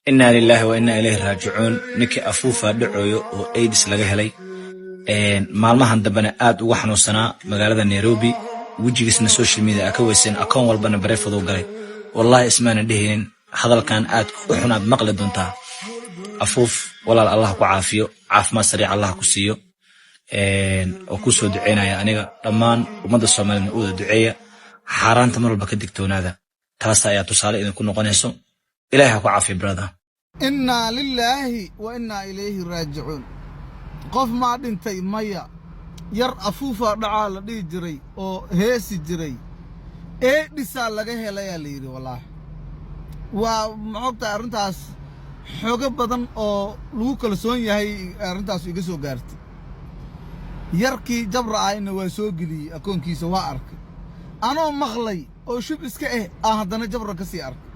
إنا لله وإنا إليه راجعون نكي أفوفا دعويو أو أيدس لغا هلي maalmahan dambana aad ugu xanuunsanaa magaalada Nairobi wajigiisna social media ka weysan akoon walbana bareefado galay wallahi ismaana dheheen hadalkan aad u xunaad maqli doontaa afuuf walaal Allah ku caafiyo caafimaad sariic Allah ku siiyo oo ku soo duceynaya aniga dhammaan ummadda Soomaaliyeed oo duceeya xaraanta mar walba ka digtoonaada taas ayaa tusaale idin ku noqonayso ilaahay ha ku caafiyo brother inna lillahi wa inna ilayhi raaji'un qof ma dhintay maya yar afuufa dhacaa la dhigi jiray oo heesi jiray ee dhisa laga helay la yiri wallahi waa maxogta arintaas xoog badan oo lagu kalsoon yahay arintaas iga soo gaartay yarkii jabra ayna waa soo galiyay akoonkiisa waa arkay anoo maqlay oo shub iska haddana jabra ka sii arkay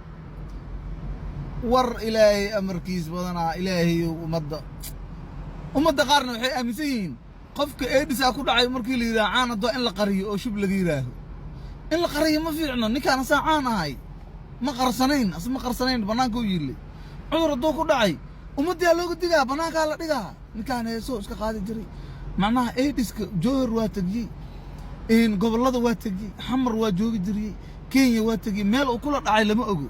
war ilaahay amarkiis badana ilaahay ummadda qaarna waxay aaminsan yihiin qofka eedisa ku dhacay markii la yiraahdo caanado in la qariyo oo shub laga yiraahdo in la qariyo ma fiicno ninkaan saacaan ahay ma qarsanayn banaanka u yilay cudur doo ku dhacay ummadda looga digaa banaanka la dhigaa ninkaan heeso iska qaadi jiray macnaha eediska joor waa tagiyay in gobolada waa tagiyay xamar waa joogi jiray Kenya waa tagiyay meel uu kula dhacay lama ogo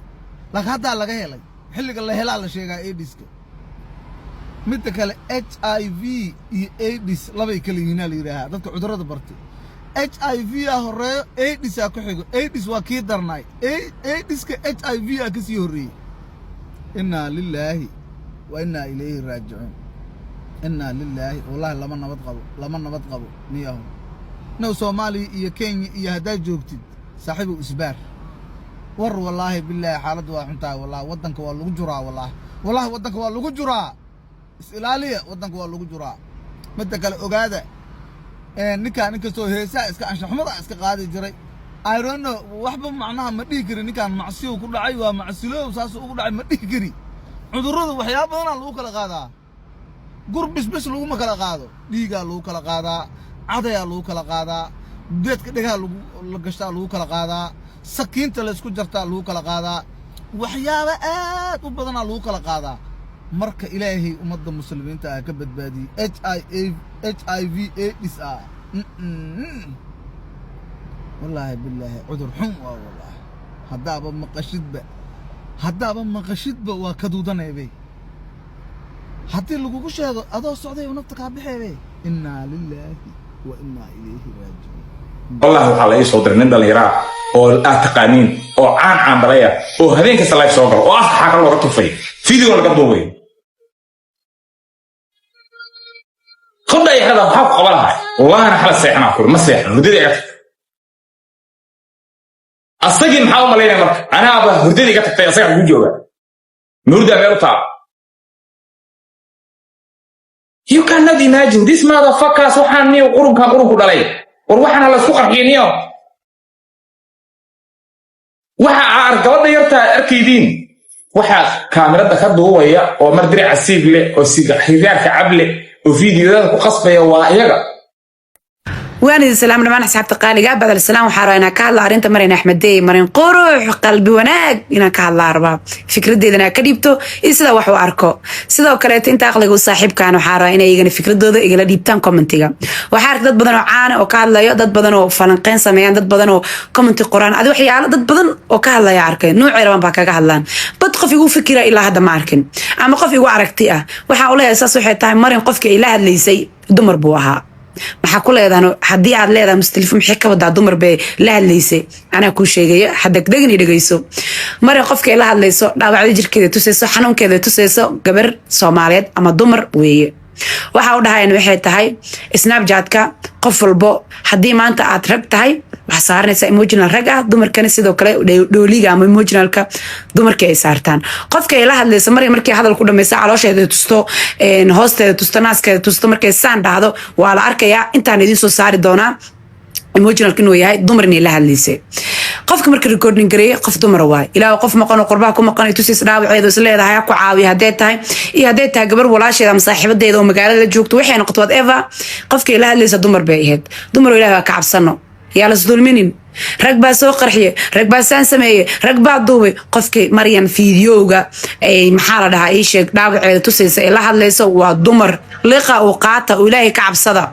laakiin hadda laga helay xilliga la helaa la sheegaa eediska mid kale HIV iyo AIDS labay kala yihiin la yiraahdo dadka cudurada bartay HIV horeeyo AIDS ku xigo AIDS waa kii darnay AIDS-ka HIV ka sii horeeyay inna lillahi wa inna ilayhi raaji'un inna lillahi wallahi lama nabad qabo niyahu no Soomaali iyo Kenya iyo hadaa joogtid saaxiibo isbaar war wallahi billahi xaalad waa xuntaa wallahi wadanka waa lagu juraa wallahi wadanka waa lagu juraa إسرائيلية ودنك والله جرا متى قال أجادة نكان سو هيسا إسك عشان حمضة إسك قاعد جري أيرون وحبة معناها مديكري نكان معسيو كل عيوة معسلو وساسو كل عيوة مديكري عذره وحياة بدنا لو كلا قادا قرب بس لو ما كلا قادا ديجا لو كلا قادا عديا لو كلا قادا بيت كده لو قشتا لو كلا قادا سكين تلسكو جرتا لو كلا قادا وحياة وبدنا لو كلا قادا marka ilaahay ummadda muslimiinta ka badbaadi HIV AIDS wallahi billahi udur xum wallahi hadaba maqashidba waa ka duudanayay hadii lagu sheego adoo socday nafta ka bixeeyay inna lillahi wa inna ilayhi raaji'un wallahi waxa la soo diray nin dhalinyaro oo aad taqaaniin oo caan balaya oo habeenka salaay soo galo oo xaqal looga tufay video laga duubay خد أي هذا بحق قبلها والله أنا حلا سيحنا أقول ما سيحنا هردي قتك أصدقي محاول مالينا مرك أنا أبى هردي قتك تيصيح وجوه نورد أميرتا you cannot imagine this motherfucker سوحاني وقرب كدالي وروحنا على السوق حقينيو وحا عارقبضة يرتا أركيدين وحا كاميرا كدو ويا ومردري عسيب لي وسيقا حيثيار كعب لي وفيديو ذلك وقصبه وايغا وانا السلام لما انا حسابت قالي قاعد بعد السلام وحارينا كهلا ارنت مرين احمد دي مرين قروح قلبي وناق انا كهلا اربع فكرتي انا كديبتو سدا wax u arko sidoo kale inta aqligu saaxiibkaan waxa inay igana fikradooda igala dhiibtaan commentiga waxa ark dad badan oo caan oo ka hadlayo dad badan oo falanqeyn sameeyaan dad badan oo comment qoraan adi waxyaalo dad badan oo ka hadlaya arkay nooc yar baan kaga hadlaan bad qof igu fikira ilaa hadda ma arkin ama qof igu aragti ah waxa uu leeyahay saas waxay tahay marin qofka ila hadlaysay dumar buu ahaa waxa ku leedahay hadii aad leedahay mustalifum xika wada dumar bay la hadlaysay ana ku sheegay hadagdagni dhageyso mar qofka ila hadlayso dhaawacda jirkeeda tusayso xanuunkeeda tusayso gabar Soomaaliyeed ama dumar weeye waxa uu dhahay waxay tahay Snapchat-ka qof walbo hadii maanta aad rag tahay waxa saarnaysa emotional rag ah dumarkana sidoo kale dhooliga ama emotionalka dumarka ay saartaan qofka ila hadlaysa markii hadal ku dhameysay caloosheeda tusto hoosteeda tusto naaskeeda tusto markay saan dhacdo waa la arkayaa intaan idin soo saari doonaa emotionalka inuu yahay dumarna ila hadlaysay qofka markii recording gareey qof dumar waay ilaa qof maqan oo qurbaha ku maqan ay tusis dhaawaceedo is leedahay ku caawiyo haday tahay gabar walaasheeda ama saaxiibadeeda oo magaalada joogto waxay noqoto whatever qofka ila hadlaysa dumar bay ahayd dumar ilaahay ka cabsano يا لس ظلمين rag baa soo qarxiye rag baa saan sameeye rag baa duubay qofkii maryan fiidiyowga ay maxaa la dhahaa ii sheeg dhaawaceeda tusaysa ee la hadlayso waa dumar liqa uu qaata oo ilaahay ka cabsada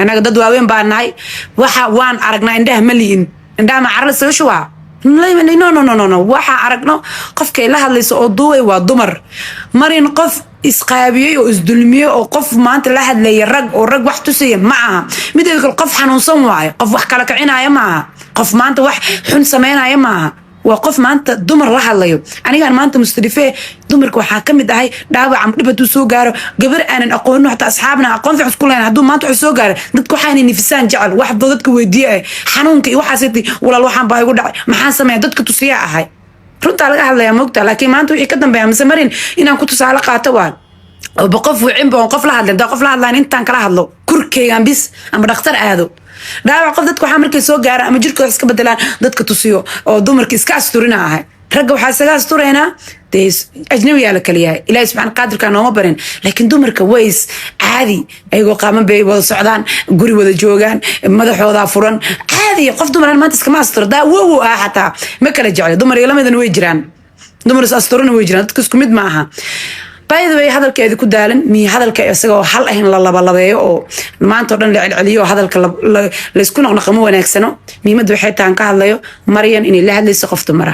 anaga dad waaweyn baa nahay waxa waan aragnaa indhaha ma liin indhaha ma carla soo shuwaa no waxa aragno qofkay la hadlayso oo duubay waa dumar marin qof isqaabiyey oo isdulmiyey oo qof maanta la hadlaya rag oo rag wax tusaya ma aha mideeda kale qof xanuunsan waayo qof wax kala kicinaya ma aha qof maanta wax xun sameynaya ma aha waa qof maanta dumar la hadlayo anigaan maanta mustadifee dumarka waxaa ka mid ahay dhaawaca dhib hadduu soo gaaro gabar aanan aqoonin xataa asxaabna aqoon fiican isku lahayn hadduu maanta wax soo gaaro dadka waxaanay nifisaan jecel wax dadka weydiiye xanuunka iyo waxaasiti walaal waxaan baa igu dhacay maxaan sameeya dadka tusiyaa ahay runtaa laga hadlayaa moogtaa laakiin maanta wixii ka dambeeya mise marin inaan ku tusaale qaato waa oo boqof wicin baan qof la hadlay daa qof la hadlaan intaan kala hadlo kurkeygaan bis ama dhakhtar aado dhaawac qof dadka waxaa markay soo gaara ama jirkooda iska bedelaan dadka tusiyo oo dumarka iska asturina ahay ragga waxaa isaga astureynaa dee ajnabiyaa la kala yahay ilaahi subxaana qaadirkaa nooma barin laakiin dumarka ways caadi ayagoo qaaman bay wada socdaan guri wada joogaan madaxoodaa furan caadi qof dumaran maanta iskama asturo daa wow ah xataa ma kala jeclo dumar iyo lamidana way jiraan dumar is asturina way jiraan dadka isku mid ma aha by the way hadalkeedi ku daalan miya hadalka isagoo hal ahayn la labalabeeyo oo maanta oo dhan la celceliyo hadalka la isku noqnoqo ma wanaagsano muhiimadda waxay tahan ka hadlayo maryan inay la hadlayso qof dumara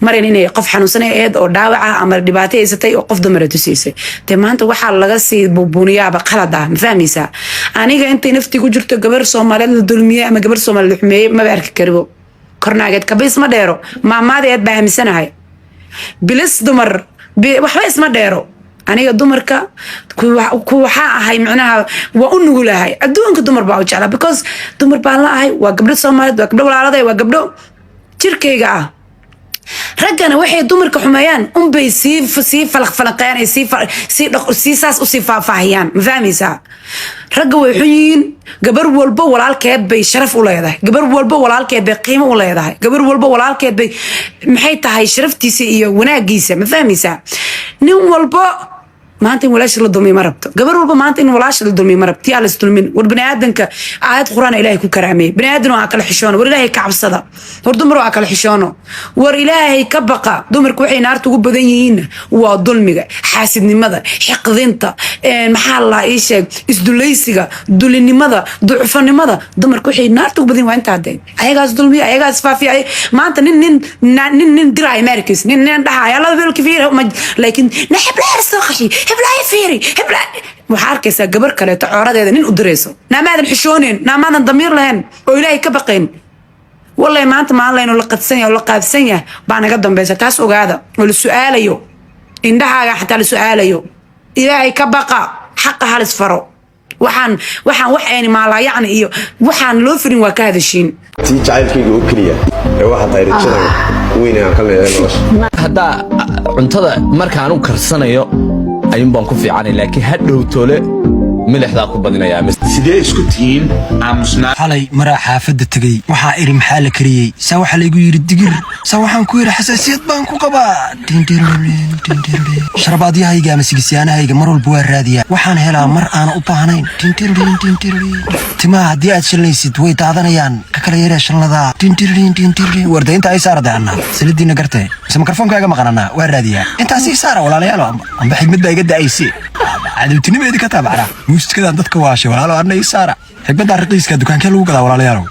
maryan inay qof xanuunsanay ahayd oo dhaawaca ama dhibaato haysatay oo qof dumara tusiisay dee maanta waxaa laga sii buubuniyaaba qalad ah ma fahmaysaa aniga intay naftii ku jirto gabar soomaaliyeed la dulmiyey ama gabar soomaaliyeed la xumeeyey maba arki karibo kornaageed kabiis ma dheero maamaadeed baa aaminsanahay bilis dumar waxba isma dheero aniga dumarka ku waxaa ahay macnaha waa u nugulahay adduunka dumar baa u jeclaa because dumar baan la ahay waa gabdho soomaaliyeed waa gabdho walaaladay waa gabdho jirkayga ah raggana waxay dumarka xumeeyaan unbay sii falaqfalaqeen ay sii saas usii faahfaahiyaan ma fahmaysaa ragga way xun yihiin gabar walba walaalkeed bay sharaf u leedahay gabar walba walaalkeed bay qiimo u leedahay gabar walba walaalkeed bay maxay tahay sharaftiisa iyo wanaagiisa ma fahmaysaa nin walba maanta in walaasha la dulmiyo ma rabto gabar walba maanta in walaasha la dulmiyo ma rabto yaa la isdulmin war baniaadanka aayad quraan ilaahay ku karaameeyey baniaadan waa kala xishoono war ilaahay ka cabsada war dumar waa kala xishoono war ilaahay ka baqa dumarku waxay naarta ugu badan yihiin waa dulmiga xaasidnimada xiqdinta maxaa la ii sheeg isdulaysiga dulinimada ducufanimada dumarku waxay naarta ugu badan yihiin waa intaa dee ayagaas dulmiya ayagaas faafiya maanta nin diraay markis nin dhahaaya la weelka fiir laakiin naxib la soo qashi heblaay fiiri heblaay waxaa arkaysaa gabar kaleeto cooradeeda nin u dirayso naamaadan xishoonin naamaadan damiir lahayn oo ilaahay ka baqayn wallahi maanta maalayno la qadsan yahay oo la qaadsan yahay baa naga dambaysa taas ogaada oo la su'aalayo indhahaaga xataa la su'aalayo ilaahay ka baqa xaqa halis faro waxaan wax ayni maalaa yacni iyo waxaan loo firin waa ka hadashiin tii jacaylkayga oo keliya ee waxa tahay rajada weyn aan ka leeyahay nolosha hadda cuntada markaan u karsanayo ayun baan ku fiicanay laakiin hadhow tole milixdaa ku badinayaa sidee isku tihiin aamusnaa xalay maraa xaafadda tegay waxaa iri maxaa la kariyey saa waxaa laygu yidhi digir saa waxaan ku yidhi xasaasiyad baan ku qabaa sharbaadyahayga ama sigisyaanahayga mar walba waa raadiyaa waxaan helaa mar aana u baahnayn timaha haddii aad shallaysid way daadanayaan ka kala yaree shanladaa wardaynta ay saara daanna salidiina gartee mise mikrofonkaaga maqananaa waa raadiyaa intaas ii saara walaalayaal amba xigmad baa iga da'ayse cadowtinimeedi ka taabacna muusikadaan dadka waashay walaalo adna ii saara xigmaddaa raqiiska dukaankee lagu gadaa walaalayaalow